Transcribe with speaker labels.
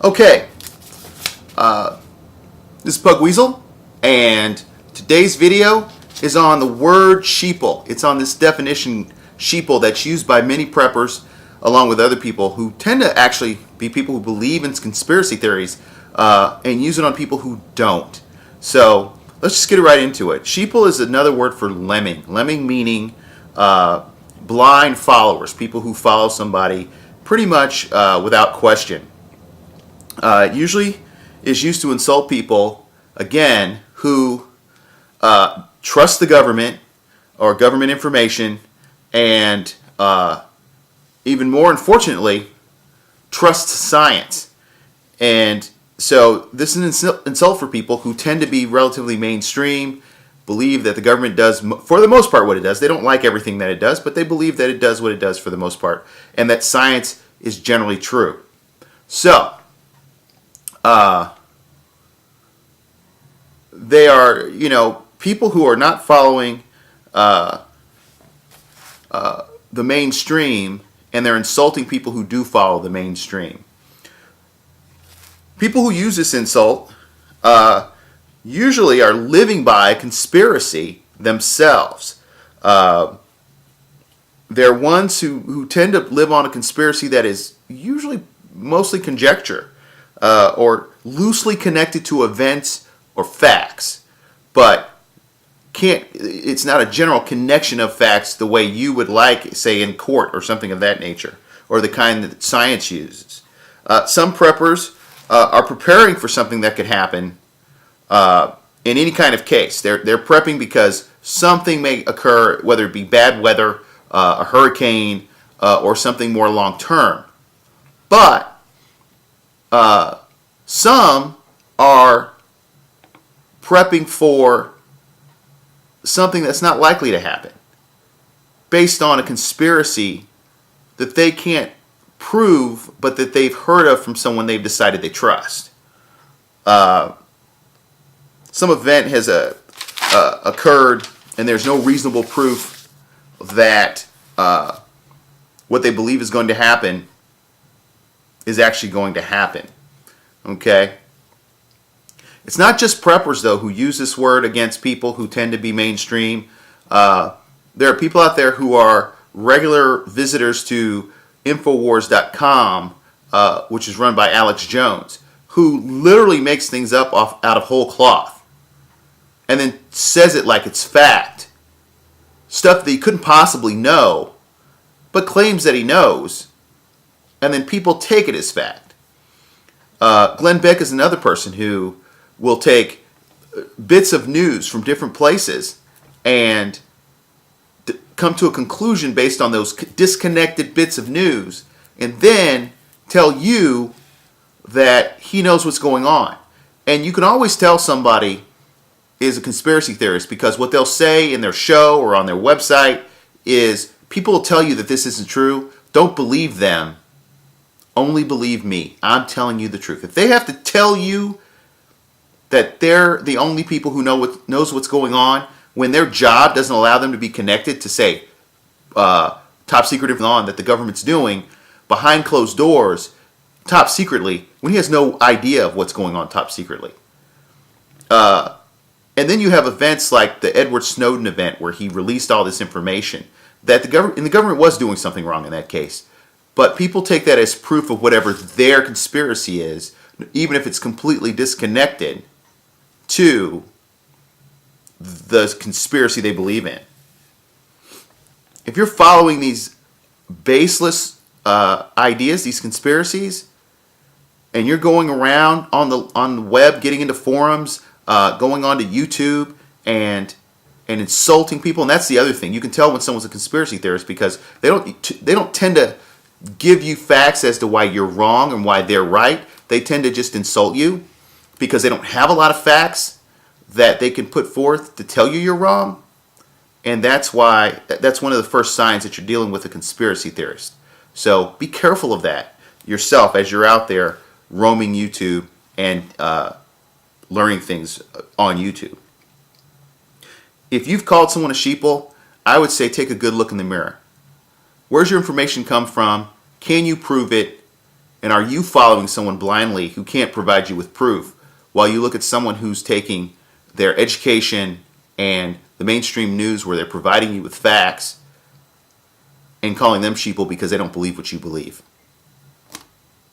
Speaker 1: Okay, this is Pug Weasel, and today's video is on the word sheeple. It's on this definition sheeple that's used by many preppers along with other people who tend to actually be people who believe in conspiracy theories and use it on people who don't. So let's just get right into it. Sheeple is another word for lemming. Lemming meaning blind followers, people who follow somebody pretty much without question. It usually is used to insult people, again, who trust the government or government information and even more unfortunately, trust science. And so this is an insult for people who tend to be relatively mainstream, believe that the government does, for the most part, what it does. They don't like everything that it does, but they believe that it does what it does for the most part, and that science is generally true. So, they are, people who are not following the mainstream, and they're insulting people who do follow the mainstream. People who use this insult usually are living by a conspiracy themselves. They're ones who tend to live on a conspiracy that is usually mostly conjecture or loosely connected to events or facts, but it's not a general connection of facts the way you would like, say, in court or something of that nature, or the kind that science uses. Some preppers are preparing for something that could happen in any kind of case. They're prepping because something may occur, whether it be bad weather, a hurricane, or something more long term. But some are prepping for something that's not likely to happen based on a conspiracy that they can't prove, but that they've heard of from someone they've decided they trust. Some event has occurred, and there's no reasonable proof that what they believe is going to happen is actually going to happen. Okay? It's not just preppers, though, who use this word against people who tend to be mainstream. There are people out there who are regular visitors to Infowars.com, which is run by Alex Jones, who literally makes things up out of whole cloth and then says it like it's fact. Stuff that he couldn't possibly know, but claims that he knows, and then people take it as fact. Glenn Beck is another person who will take bits of news from different places and come to a conclusion based on those disconnected bits of news, and then tell you that he knows what's going on. And you can always tell somebody is a conspiracy theorist because what they'll say in their show or on their website is, people will tell you that this isn't true. Don't believe them. Only believe me. I'm telling you the truth. If they have to tell you that they're the only people who knows what's going on, when their job doesn't allow them to be connected to, say, top secret information that the government's doing behind closed doors, top secretly, when he has no idea of what's going on top secretly. And then you have events like the Edward Snowden event, where he released all this information that the government was doing something wrong in that case. But people take that as proof of whatever their conspiracy is, even if it's completely disconnected to the conspiracy they believe in. If you're following these baseless ideas, these conspiracies, and you're going around on the web, getting into forums, going onto YouTube and insulting people, and that's the other thing. You can tell when someone's a conspiracy theorist because they don't tend to give you facts as to why you're wrong and why they're right. They tend to just insult you because they don't have a lot of facts that they can put forth to tell you you're wrong. And that's one of the first signs that you're dealing with a conspiracy theorist. So be careful of that yourself as you're out there roaming YouTube and learning things on YouTube. If you've called someone a sheeple, I would say take a good look in the mirror. Where's your information come from? Can you prove it? And are you following someone blindly who can't provide you with proof, while you look at someone who's taking their education and the mainstream news where they're providing you with facts and calling them sheeple because they don't believe what you believe?